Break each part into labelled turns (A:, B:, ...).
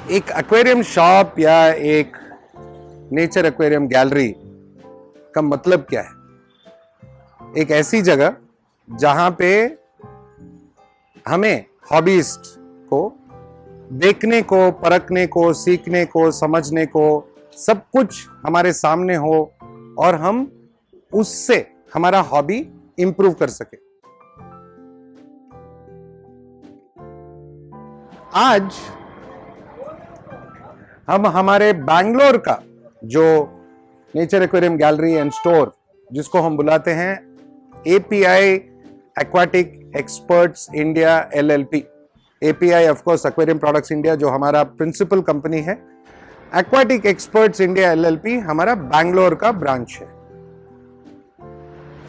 A: एक aquarium shop या एक नेचर एक्वेरियम गैलरी का मतलब क्या है? एक ऐसी जगह जहां पे हमें हॉबीस्ट को देखने को, परखने को, सीखने को, समझने को, सब कुछ हमारे सामने हो और हम उससे हमारा हॉबी इंप्रूव कर सके। आज हम हमारे बैंगलोर का जो nature aquarium gallery and store, जिसको हम बुलाते हैं API aquatic experts India LLP, API of course aquarium products India जो हमारा प्रिंसिपल कंपनी है, एक्वाटिक एक्सपर्ट्स इंडिया एलएलपी हमारा बैंगलोर का ब्रांच है।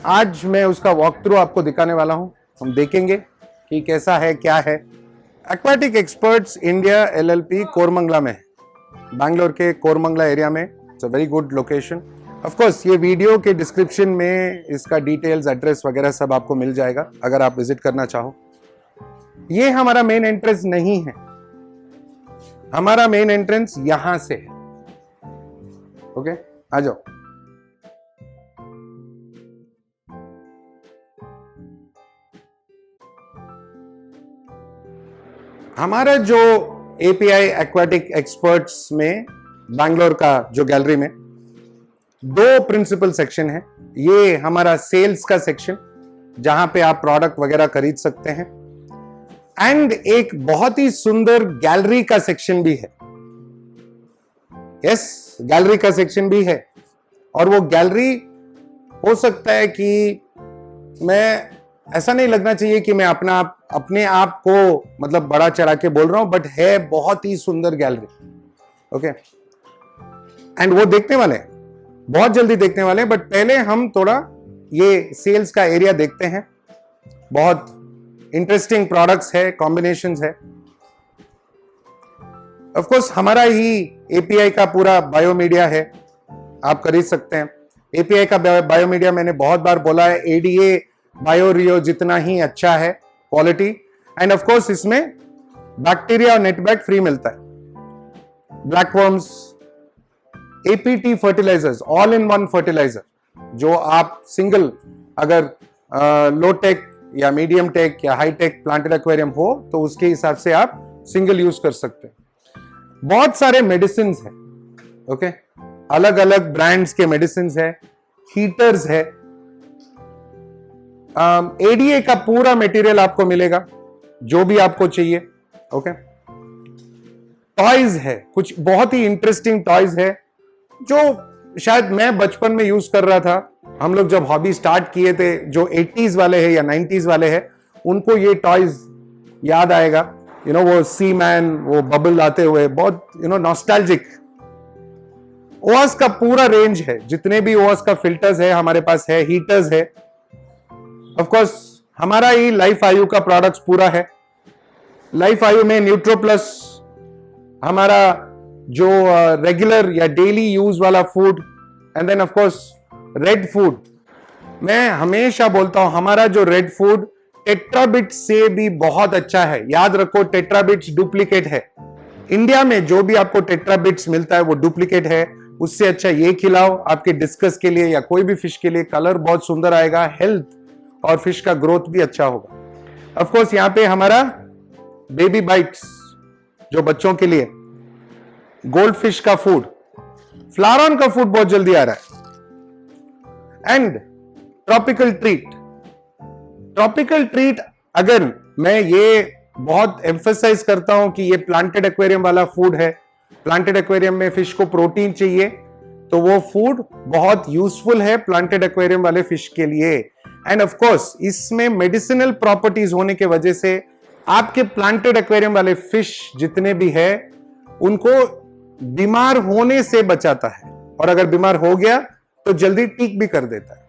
A: आज मैं उसका वॉक थ्रू आपको दिखाने वाला हूं। हम देखेंगे कि कैसा है, क्या है। Aquatic experts India LLP Koramangala में है, बैंगलोर के कोरमंगला एरिया में। It's a very good location. Of course ये वीडियो के डिस्क्रिप्शन में इसका डिटेल्स, एड्रेस वगैरह सब आपको मिल जाएगा अगर आप विजिट करना चाहो। ये हमारा मेन एंट्रेंस नहीं है, हमारा मेन एंट्रेंस यहां से है। ओके, आ जाओ। हमारा जो एपीआई एक्वाटिक एक्सपर्ट्स में बैंगलोर का जो गैलरी में दो प्रिंसिपल सेक्शन है। ये हमारा सेल्स का सेक्शन जहां पे आप प्रोडक्ट वगैरह खरीद सकते हैं, एंड एक बहुत ही सुंदर गैलरी का सेक्शन भी है। यस, गैलरी का सेक्शन भी है। और वो गैलरी हो सकता है कि मैं ऐसा नहीं लगना चाहिए कि मैं अपने आप को मतलब बड़ा चढ़ा के बोल रहा हूं, बट है बहुत ही सुंदर गैलरी। ओके, एंड वो देखने वाले हैं, बहुत जल्दी देखने वाले हैं। बट पहले हम थोड़ा ये सेल्स का एरिया देखते हैं। बहुत इंटरेस्टिंग प्रोडक्ट्स है, कॉम्बिनेशंस है। ऑफ कोर्स हमारा ही एपीआई का पूरा बायोमीडिया है, आप खरीद सकते हैं। एपीआई का बायोमीडिया मैंने बहुत बार बोला है, एडीए बायोरियो जितना ही अच्छा है क्वालिटी। एंड ऑफ कोर्स इसमें बैक्टीरिया और नेटबैट फ्री मिलता है। Blackworms, APT fertilisers, all in one fertiliser, जो आप सिंगल अगर लो टेक या मीडियम टेक या हाई टेक प्लांटेड एक्वेरियम हो तो उसके हिसाब से आप सिंगल यूज कर सकते हैं। बहुत सारे मेडिसिन है, ओके, अलग अलग ब्रांड्स के मेडिसिन है, हीटर्स है। एडीए का पूरा मटेरियल आपको मिलेगा जो भी आपको चाहिए। ओके, टॉयज है, कुछ बहुत ही इंटरेस्टिंग टॉयज है जो शायद मैं बचपन में यूज कर रहा था। हम लोग जब हॉबी स्टार्ट किए थे, जो 80s वाले हैं या 90s वाले हैं, उनको ये टॉयज याद आएगा। वो सी मैन, वो बबल आते हुए, बहुत नॉस्टैल्जिक। ओएस का पूरा रेंज है, जितने भी ओएस का फिल्टर्स है हमारे पास है, हीटर्स है। ऑफ कोर्स हमारा ही लाइफ आयु का प्रोडक्ट्स पूरा है। लाइफ आयु में न्यूट्रो प्लस हमारा जो रेगुलर या डेली यूज वाला food, and then of course red food. मैं हमेशा बोलता हूं हमारा जो रेड फूड टेट्राबिट से भी बहुत अच्छा है। याद रखो, टेट्राबिट्स डुप्लीकेट है। इंडिया में जो भी आपको टेट्राबिट्स मिलता है वो डुप्लीकेट है। उससे अच्छा ये खिलाओ आपके डिस्कस के लिए या कोई भी फिश के लिए। कलर बहुत सुंदर आएगा, हेल्थ और फिश का ग्रोथ भी अच्छा होगा। ऑफ कोर्स यहाँ पे हमारा बेबी बाइट्स, जो बच्चों के लिए, गोल्ड फिश का फूड, फ्लारॉन का फूड बहुत जल्दी आ रहा है, and tropical treat. Tropical treat, अगर मैं ये बहुत एम्फसाइज करता हूं कि ये प्लांटेड एक्वेरियम वाला फूड है। प्लांटेड एक्वेरियम में फिश को प्रोटीन चाहिए, तो वो फूड बहुत यूजफुल है प्लांटेड एक्वेरियम वाले फिश के लिए। एंड ऑफ कोर्स इसमें मेडिसिनल प्रॉपर्टीज होने के वजह से आपके प्लांटेड एक्वेरियम वाले फिश जितने भी है उनको बीमार होने से बचाता है, और अगर बीमार हो गया तो जल्दी ठीक भी कर देता है।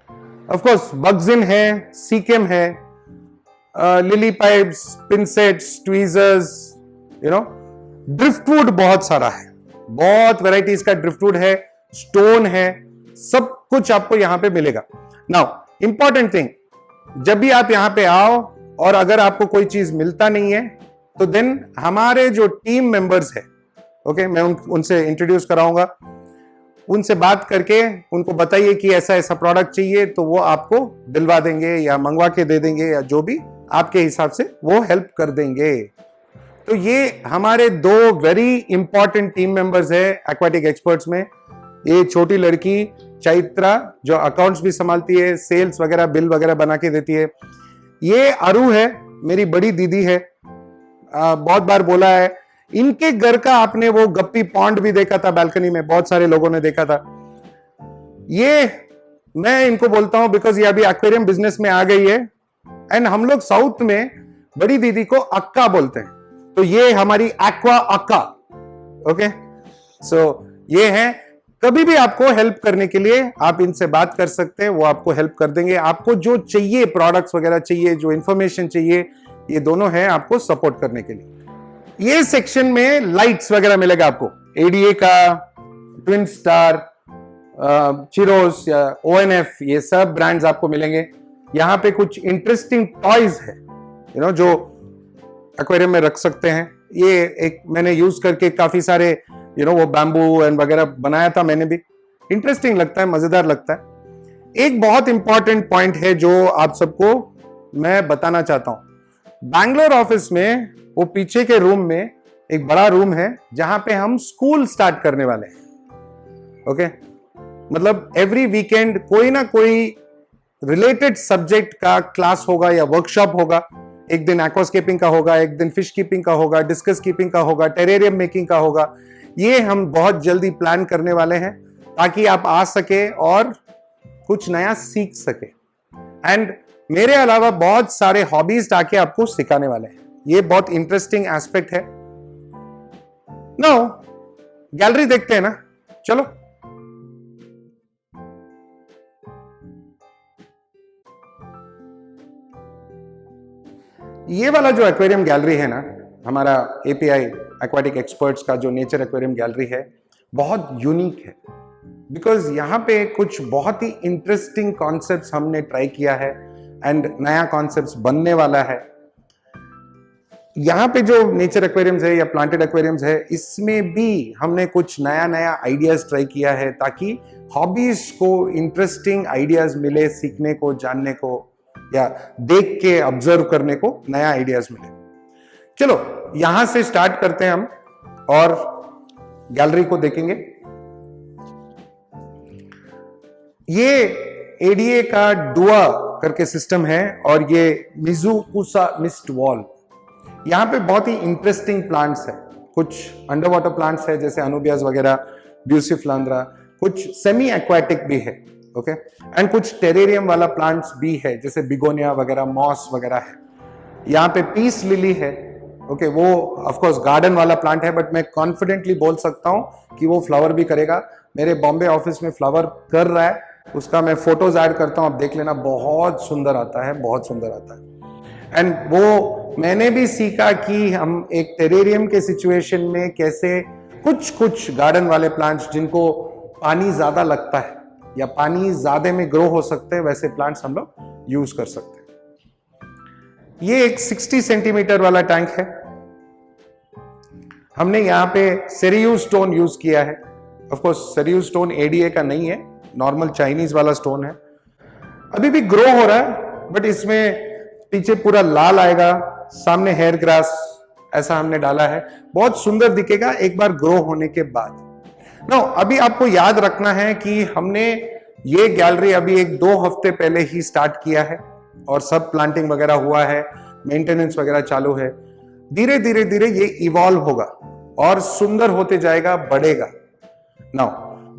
A: ऑफ कोर्स बग्जिन है, सीकेम है, लिली पाइप्स, पिंसेट्स, ट्वीजर्स, ड्रिफ्टवुड बहुत सारा है, बहुत वैरायटीज का ड्रिफ्टवुड है, स्टोन है, सब कुछ आपको यहां पे मिलेगा। नाउ इंपॉर्टेंट थिंग, जब भी आप यहां पे आओ और अगर आपको कोई चीज मिलता नहीं है तो देन हमारे जो टीम मेंबर्स है ओके, मैं उनसे इंट्रोड्यूस कराऊंगा। उनसे बात करके उनको बताइए कि ऐसा ऐसा प्रोडक्ट चाहिए, तो वो आपको दिलवा देंगे या मंगवा के दे देंगे, या जो भी आपके हिसाब से वो हेल्प कर देंगे। तो ये हमारे 2 वेरी इंपॉर्टेंट टीम मेंबर्स है एक्वाटिक एक्सपर्ट्स में। ये छोटी लड़की चैत्रा जो अकाउंट्स भी संभालती है, सेल्स वगैरह बिल वगैरह बना के देती है। ये अरु है, मेरी बड़ी दीदी है। बहुत बार बोला है, इनके घर का आपने वो गप्पी पॉन्ड भी देखा था बालकनी में, बहुत सारे लोगों ने देखा था। ये मैं इनको बोलता हूं बिकॉज ये अभी एक्वेरियम बिजनेस में आ गई है, एंड हम लोग साउथ में बड़ी दीदी को अक्का बोलते हैं, तो ये हमारी एक्वा अक्का। ओके, सो ये है। कभी भी आपको हेल्प करने के लिए आप इनसे बात कर सकते हैं, वो आपको हेल्प कर देंगे। आपको जो चाहिए, प्रोडक्ट्स वगैरह चाहिए, जो इंफॉर्मेशन चाहिए, ये दोनों हैं आपको सपोर्ट करने के लिए। ये सेक्शन में लाइट्स वगैरह मिलेगा आपको, एडीए का, ट्विन स्टार, चिरोस या ओएनएफ, ये सब ब्रांड्स आपको मिलेंगे। यहां पे कुछ इंटरेस्टिंग टॉयज है, जो एक्वेरियम में रख सकते हैं। ये एक मैंने यूज करके काफी सारे वो बैम्बू एंड वगैरह बनाया था मैंने भी। इंटरेस्टिंग लगता है, मजेदार लगता है। एक बहुत इंपॉर्टेंट पॉइंट है जो आप सबको मैं बताना चाहता हूं। बैंगलोर ऑफिस में वो पीछे के रूम में एक बड़ा रूम है जहां पे हम स्कूल स्टार्ट करने वाले हैं। ओके, मतलब एवरी वीकेंड कोई ना कोई रिलेटेड सब्जेक्ट का क्लास होगा या वर्कशॉप होगा। एक दिन एक्वास्केपिंग का होगा, एक दिन फिश कीपिंग का होगा, डिस्कस कीपिंग का होगा, टेरेरियम मेकिंग का होगा। ये हम बहुत जल्दी प्लान करने वाले हैं ताकि आप आ सके और कुछ नया सीख सके। एंड मेरे अलावा बहुत सारे हॉबीज आके आपको सिखाने वाले हैं। ये बहुत इंटरेस्टिंग एस्पेक्ट है। नाउ गैलरी देखते हैं ना, चलो। ये वाला जो एक्वेरियम गैलरी है ना, हमारा एपीआई एक्वाटिक एक्सपर्ट्स का जो नेचर एक्वेरियम गैलरी है, बहुत यूनिक है बिकॉज यहाँ पे कुछ बहुत ही इंटरेस्टिंग कॉन्सेप्ट्स हमने ट्राई किया है एंड नया कॉन्सेप्ट्स बनने वाला है। यहाँ पे जो नेचर एक्वेरियम्स है या प्लांटेड एक्वेरियम्स है, इसमें भी हमने कुछ नया नया आइडियाज ट्राई किया है ताकि हॉबीज को इंटरेस्टिंग आइडियाज मिले, सीखने को, जानने को, या देख के ऑब्जर्व करने को नया आइडियाज मिले। चलो यहां से स्टार्ट करते हैं हम और गैलरी को देखेंगे। ये एडीए का डुआ करके सिस्टम है और ये मिजुकुसा मिस्ट वॉल। यहां पे बहुत ही इंटरेस्टिंग प्लांट्स है। कुछ अंडर वाटर प्लांट्स है जैसे अनुबियास वगैरह, ब्यूसिफ्लांद्रा, कुछ सेमी एक्वाटिक भी है। ओके, एंड कुछ टेरेरियम वाला प्लांट्स भी है जैसे बिगोनिया वगैरह, मॉस वगैरह है। यहाँ पे पीस लिली है। ओके, वो ऑफ कोर्स गार्डन वाला प्लांट है, बट मैं कॉन्फिडेंटली बोल सकता हूँ कि वो फ्लावर भी करेगा। मेरे बॉम्बे ऑफिस में फ्लावर कर रहा है, उसका मैं फोटोज ऐड करता हूँ, आप देख लेना, बहुत सुंदर आता है, बहुत सुंदर आता है। एंड वो मैंने भी सीखा कि हम एक टेरेरियम के सिचुएशन में कैसे कुछ गार्डन वाले प्लांट्स जिनको पानी ज्यादा लगता है या पानी ज्यादा में ग्रो हो सकते हैं, वैसे प्लांट्स हम लोग यूज कर सकते हैं। ये एक 60 सेंटीमीटर वाला टैंक है। हमने यहाँ पे सेरियू स्टोन यूज किया है। ऑफ कोर्स सेरियू स्टोन एडीए का नहीं है, नॉर्मल चाइनीज वाला स्टोन है। अभी भी ग्रो हो रहा है, बट इसमें पीछे पूरा लाल आएगा, सामने हेयर ग्रास ऐसा हमने डाला है। बहुत सुंदर दिखेगा एक बार ग्रो होने के बाद। अभी आपको याद रखना है कि हमने ये गैलरी अभी 1-2 हफ्ते पहले ही स्टार्ट किया है और सब प्लांटिंग वगैरह हुआ है, मेंटेनेंस वगैरह चालू है। धीरे धीरे धीरे ये इवॉल्व होगा और सुंदर होते जाएगा, बढ़ेगा।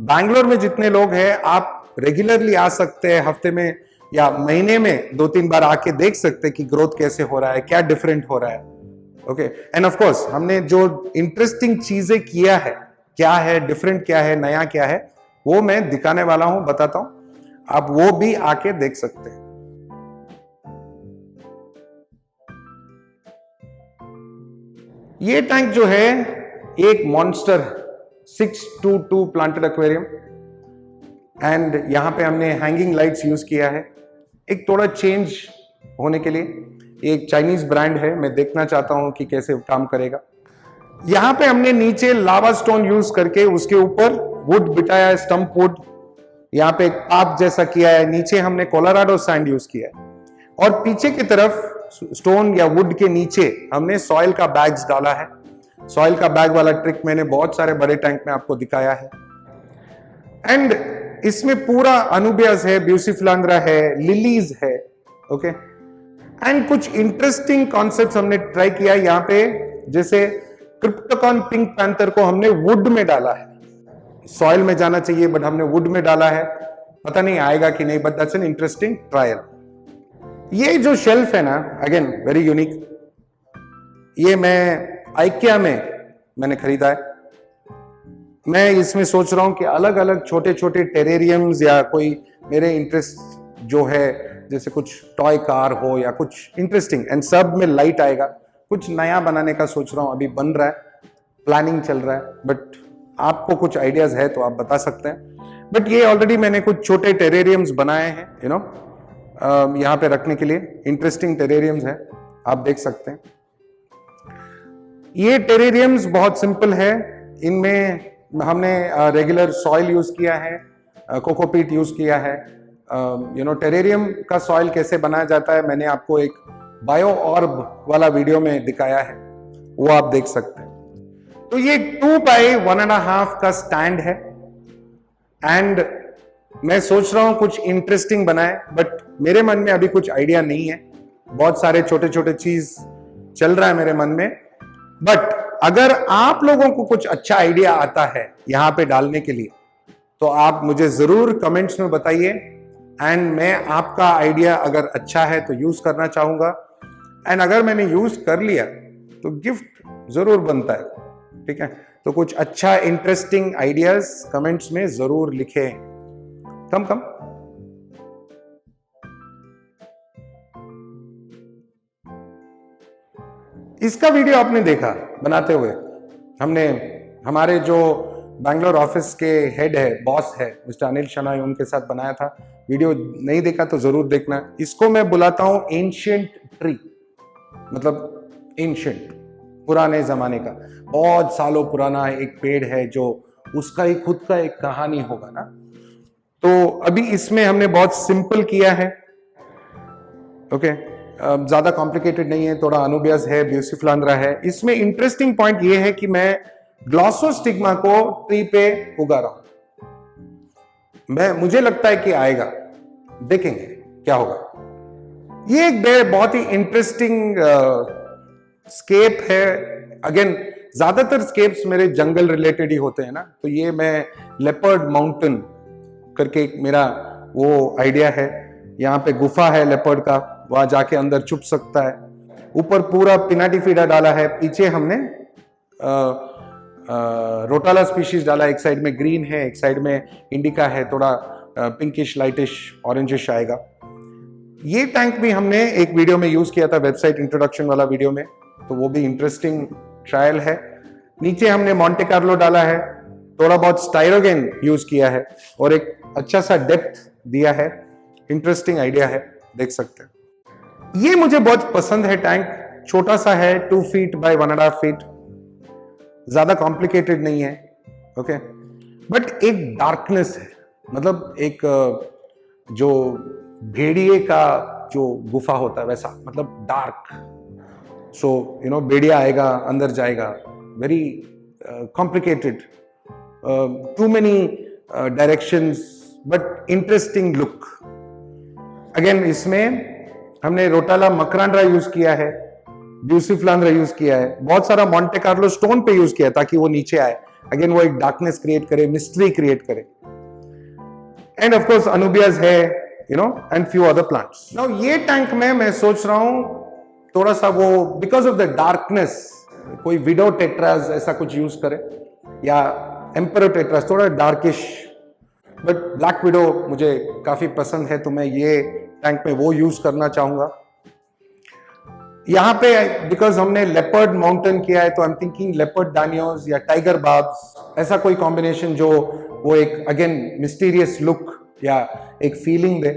A: बैंगलोर में जितने लोग हैं, आप रेगुलरली आ सकते हैं, हफ्ते में या महीने में 2-3 बार आके देख सकते हैं कि ग्रोथ कैसे हो रहा है, क्या डिफरेंट हो रहा है। ओके, एंड ऑफ कोर्स हमने जो इंटरेस्टिंग चीजें किया है, क्या है डिफरेंट, क्या है नया, क्या है, वो मैं दिखाने वाला हूं, बताता हूं। आप वो भी आके देख सकते हैं। ये टैंक जो है एक मॉन्स्टर 622 प्लांटेड एक्वेरियम, एंड यहां पे हमने हैंगिंग लाइट्स यूज किया है एक थोड़ा चेंज होने के लिए। एक चाइनीज ब्रांड है, मैं देखना चाहता हूं कि कैसे काम करेगा। यहां पे हमने नीचे लावा स्टोन यूज करके उसके ऊपर वुड बिठाया है, स्टंप वुड। यहाँ पे एक पाथ जैसा किया है, नीचे हमने कोलोराडो सैंड यूज किया है, और पीछे की तरफ स्टोन या वुड के नीचे हमने सॉइल का बैग्स डाला है। सॉइल का बैग वाला ट्रिक मैंने बहुत सारे बड़े टैंक में आपको दिखाया है। एंड इसमें पूरा अनुबियस है, ब्यूसिफिलांड्रा है, लिलीज है, ओके। एंड कुछ इंटरेस्टिंग कॉन्सेप्ट्स हमने ट्राई किया यहाँ पे, जैसे क्रिप्टोकॉन पिंक पैंथर को हमने वुड में डाला है। सॉइल में जाना चाहिए बट हमने वुड में डाला है, पता नहीं आएगा कि नहीं, but that's an interesting trial. ये जो शेल्फ है ना, अगेन वेरी यूनिक, ये मैं आइकिया में मैंने खरीदा है। मैं इसमें सोच रहा हूं कि अलग अलग छोटे छोटे टेरेरियम्स या कोई मेरे इंटरेस्ट जो है, जैसे कुछ टॉय कार हो या कुछ इंटरेस्टिंग, एंड सब में लाइट आएगा, कुछ नया बनाने का सोच रहा हूं। अभी बन रहा है, प्लानिंग चल रहा है, बट आपको कुछ आइडियाज है तो आप बता सकते हैं। बट ये ऑलरेडी मैंने कुछ छोटे टेरेरियम्स बनाए हैं, यू नो, यहाँ पे रखने के लिए। इंटरेस्टिंग टेरेरियम्स है, आप देख सकते हैं। ये टेरेरियम्स बहुत सिंपल है, इनमें हमने रेगुलर सॉइल यूज किया है, कोकोपीट यूज किया है। यू नो, टेरेरियम का सॉइल कैसे बनाया जाता है मैंने आपको एक बायो ऑर्ब वाला वीडियो में दिखाया है, वो आप देख सकते हैं। तो ये 2 बाय 1.5 का स्टैंड है, एंड मैं सोच रहा हूं कुछ इंटरेस्टिंग बनाए, बट मेरे मन में अभी कुछ आइडिया नहीं है। बहुत सारे छोटे छोटे चीज चल रहा है मेरे मन में, बट अगर आप लोगों को कुछ अच्छा आइडिया आता है यहां पे डालने के लिए, तो आप मुझे जरूर कमेंट्स में बताइए, एंड मैं आपका आइडिया अगर अच्छा है तो यूज करना चाहूंगा, एंड अगर मैंने यूज कर लिया तो गिफ्ट जरूर बनता है, ठीक है। तो कुछ अच्छा इंटरेस्टिंग आइडियाज कमेंट्स में जरूर लिखें। कम इसका वीडियो आपने देखा बनाते हुए, हमने हमारे जो बैंगलोर ऑफिस के हेड है, बॉस है, मिस्टर अनिल शनाई, उनके साथ बनाया था। वीडियो नहीं देखा तो जरूर देखना। इसको मैं बुलाता हूं एंशिएंट ट्री, मतलब एंशिएंट, पुराने जमाने का, बहुत सालों पुराना एक पेड़ है जो उसका ही खुद का एक कहानी होगा ना। तो अभी इसमें हमने बहुत सिंपल किया है, ओके। ज्यादा कॉम्प्लिकेटेड नहीं है, थोड़ा अनुबियस है, ब्यूसिफिलांड्रा है। इसमें इंटरेस्टिंग पॉइंट ये है कि मैं ग्लॉसोस्टिग्मा को ट्री पे उगा रहा हूं। मुझे लगता है कि आएगा, देखेंगे क्या होगा। ये एक बहुत ही इंटरेस्टिंग स्केप है। अगेन, ज्यादातर स्केप्स मेरे जंगल रिलेटेड ही होते हैं ना, तो ये मैं लेपर्ड माउंटेन करके मेरा वो आइडिया है। यहाँ पे गुफा है लेपर्ड का, वहां जाके अंदर छुप सकता है। ऊपर पूरा पिनाटिफिडा डाला है, पीछे हमने रोटाला स्पीशीज डाला। एक साइड में ग्रीन है, एक साइड में इंडिका है, थोड़ा पिंकिश लाइटिश ऑरेंजिश आएगा। ये टैंक भी हमने एक वीडियो में यूज किया था, वेबसाइट इंट्रोडक्शन वाला वीडियो में, तो वो भी इंटरेस्टिंग ट्रायल है। नीचे हमने मॉन्टे कार्लो डाला है, थोड़ा बहुत स्टाइरोगेन यूज किया है, और एक अच्छा सा डेप्थ दिया है। इंटरेस्टिंग आइडिया है, देख सकते हैं। ये मुझे बहुत पसंद है टैंक, छोटा सा है, 2 फीट बाय 1.5 फीट, ज्यादा कॉम्प्लिकेटेड नहीं है, ओके। बट एक डार्कनेस है, मतलब एक जो भेड़िए का जो गुफा होता है वैसा, मतलब डार्क। सो यू नो, भेड़िया आएगा, अंदर जाएगा, very complicated, too many directions, but interesting look. Again, इसमें हमने रोटाला मकरांड्रा यूज किया है, ब्यूसिफिलांड्रा यूज किया है, बहुत सारा मॉन्टे कार्लो स्टोन पे यूज किया है ताकि वो नीचे आए। अगेन, वो एक डार्कनेस क्रिएट करे, मिस्ट्री क्रिएट करे। एंड ऑफ कोर्स अनुबियस है, you know, and few other plants. Now ये टैंक में मैं सोच रहा हूं थोड़ा सा वो, बिकॉज ऑफ द डार्कनेस, कोई विडो टेट्रास ऐसा कुछ यूज करे, या एम्परर टेट्रास, थोड़ा डार्किश। बट ब्लैक विडो मुझे काफी पसंद है, तो मैं ये टैंक में वो यूज करना चाहूंगा। यहां पे बिकॉज हमने लेपर्ड माउंटेन किया है, तो आई एम थिंकिंग लेपर्ड डानियोस या टाइगर बाब्स, ऐसा कोई कॉम्बिनेशन जो वो एक अगेन मिस्टीरियस लुक या एक feeling they.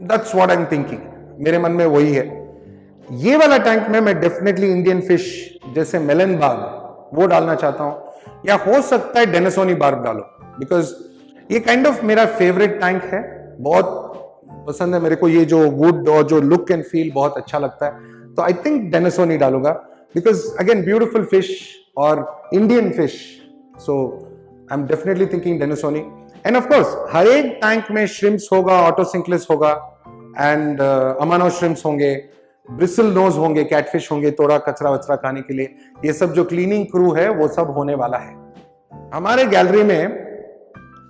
A: That's what I am thinking, मेरे मन में वही है। ये वाला टैंक में मैं डेफिनेटली इंडियन फिश जैसे मेलन बार्ब वो डालना चाहता हूं, या हो सकता है डेनिसोनी बार्ब डालो, बिकॉज ये काइंड ऑफ मेरा फेवरेट टैंक है, बहुत पसंद है मेरे को, ये जो वुड और जो लुक एंड फील बहुत अच्छा लगता है, तो आई थिंक डेनिसोनी डालूंगा, बिकॉज अगेन ब्यूटिफुल फिश और Indian fish, so I am definitely thinking denisoni. And of course हर एक टैंक में श्रिम्प्स होगा, ऑटोसिंक्लिस होगा, एंड अमानो श्रिम्प्स होंगे, ब्रिसल नोज होंगे, कैटफिश होंगे, थोड़ा कचरा वचरा खाने के लिए, ये सब जो क्लीनिंग क्रू है वो सब होने वाला है। हमारे गैलरी में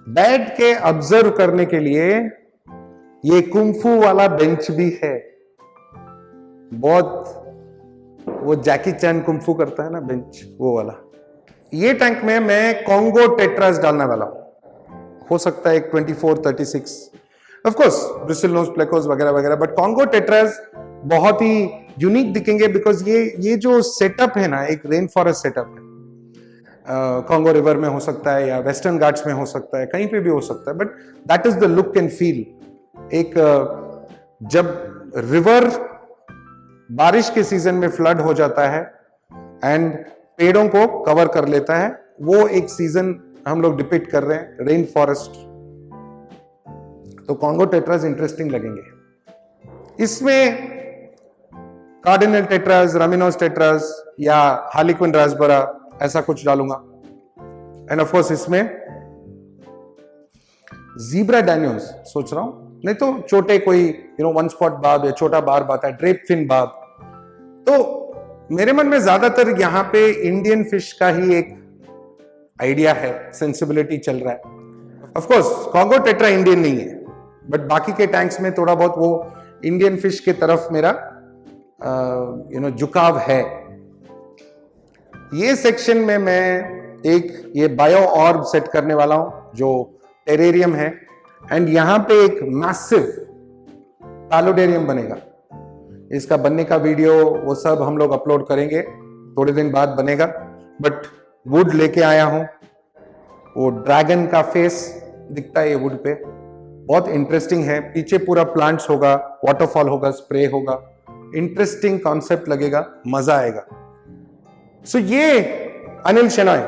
A: बैठ के ऑब्जर्व करने के लिए ये कुंफू वाला बेंच भी है, बहुत वो जैकी चैन कुंफू करता है ना बेंच, वो वाला। ये टैंक में मैं कॉन्गो टेट्रास डालने वाला हूं, हो सकता है 24, 36, of course bristle nose plecos वगैरह वगैरह, बट कॉन्गो टेट्रास बहुत ही यूनिक दिखेंगे, बिकॉज ये जो सेटअप है ना, एक रेन फॉरेस्ट सेटअप है, कॉन्गो रिवर में हो सकता है या वेस्टर्न घाट्स में हो सकता है, कहीं पे भी हो सकता है, but that is the look and feel. एक जब रिवर बारिश के सीजन में फ्लड हो जाता है एंड पेड़ों को कवर कर लेता है, वो एक सीजन हम लोग डिपिक्ट कर रहे हैं, रेन फॉरेस्ट। तो कॉन्गो टेट्रास इंटरेस्टिंग लगेंगे। इसमें कार्डिनल टेट्रास, रामिनोस टेट्रास या हार्लिक्विन रास्बेरा ऐसा कुछ डालूंगा। एंड ऑफ कोर्स इसमें ज़ीब्रा डैनियोस सोच रहा हूं, नहीं तो छोटे कोई वन स्पॉट बार्ब या छोटा बार्ब आता है, ड्रेप फिन बार्ब। तो मेरे मन में ज्यादातर यहां पे इंडियन फिश का ही एक आइडिया है, सेंसिबिलिटी चल रहा है। Of course Congo tetra Indian नहीं है, बट बाकी के टैंक्स में थोड़ा बहुत वो इंडियन फिश के तरफ मेरा झुकाव है। ये सेक्शन में मैं एक ये बायो ऑर्ब सेट करने वाला हूं जो टेरेरियम है, एंड यहां पे एक मैसिव पैलोडेरियम बनेगा। इसका बनने का वीडियो वो सब हम लोग अपलोड करेंगे, थोड़े दिन बाद बनेगा, बट वुड लेके आया हूं, वो ड्रैगन का फेस दिखता है ये वुड पे, बहुत इंटरेस्टिंग है। पीछे पूरा प्लांट्स होगा, वाटरफॉल होगा, स्प्रे होगा, इंटरेस्टिंग कॉन्सेप्ट लगेगा, मजा आएगा। सो ये अनिल शेनॉय,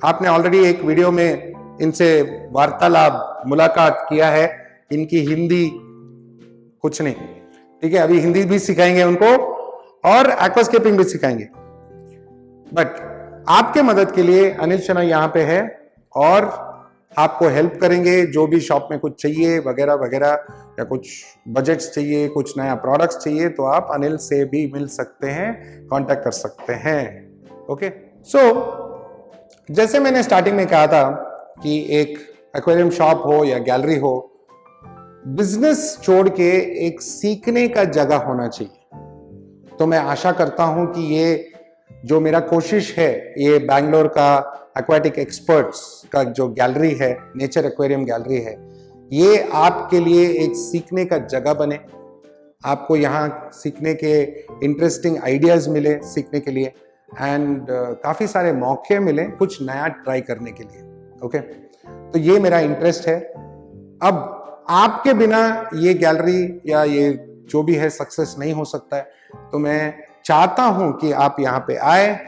A: आपने ऑलरेडी एक वीडियो में इनसे वार्तालाप मुलाकात किया है, इनकी हिंदी कुछ नहीं, ठीक है, अभी हिंदी भी सिखाएंगे उनको और एक्वास्केपिंग भी सिखाएंगे, बट आपके मदद के लिए अनिल शेनॉय यहां पे है और आपको हेल्प करेंगे। जो भी शॉप में कुछ चाहिए वगैरह वगैरह, या कुछ बजट्स चाहिए, कुछ नया प्रोडक्ट्स चाहिए, तो आप अनिल से भी मिल सकते हैं, कांटेक्ट कर सकते हैं। ओके, सो जैसे मैंने स्टार्टिंग में कहा था कि एक एक्वेरियम शॉप हो या गैलरी हो, बिजनेस छोड़ के एक सीखने का जगह होना चाहिए। तो मैं आशा करता हूं कि ये जो मेरा कोशिश है, ये बैंगलोर का एक्वाटिक एक्सपर्ट्स का जो गैलरी है, नेचर एक्वेरियम गैलरी है, ये आपके लिए एक सीखने का जगह बने, आपको यहाँ सीखने के इंटरेस्टिंग आइडियाज मिले सीखने के लिए, एंड काफ़ी सारे मौके मिले कुछ नया ट्राई करने के लिए। ओके, तो ये मेरा इंटरेस्ट है। अब आपके बिना ये गैलरी या ये जो भी है सक्सेस नहीं हो सकता है, तो मैं चाहता हूं कि आप यहाँ पे आए,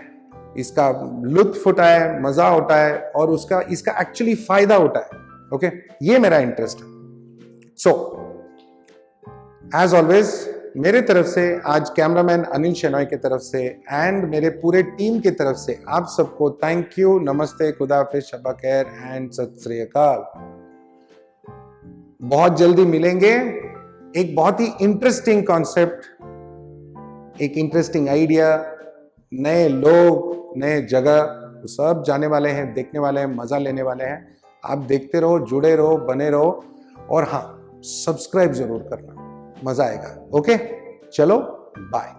A: इसका लुत्फ उठाए, मजा उठाए और इसका एक्चुअली फायदा उठाए। ओके, ये मेरा इंटरेस्ट है। सो एज ऑलवेज मेरे तरफ से, आज कैमरामैन अनिल शेनॉय की तरफ से एंड मेरे पूरे टीम की तरफ से आप सबको थैंक यू, नमस्ते, खुदा हाफिज़, शब्बा खैर एंड सत श्री अकाल। बहुत जल्दी मिलेंगे एक बहुत ही इंटरेस्टिंग कॉन्सेप्ट, एक इंटरेस्टिंग आइडिया, नए लोग, नए जगह, सब जाने वाले हैं, देखने वाले हैं, मजा लेने वाले हैं। आप देखते रहो, जुड़े रहो, बने रहो, और हाँ, सब्सक्राइब जरूर करना, मजा आएगा। ओके, चलो बाय।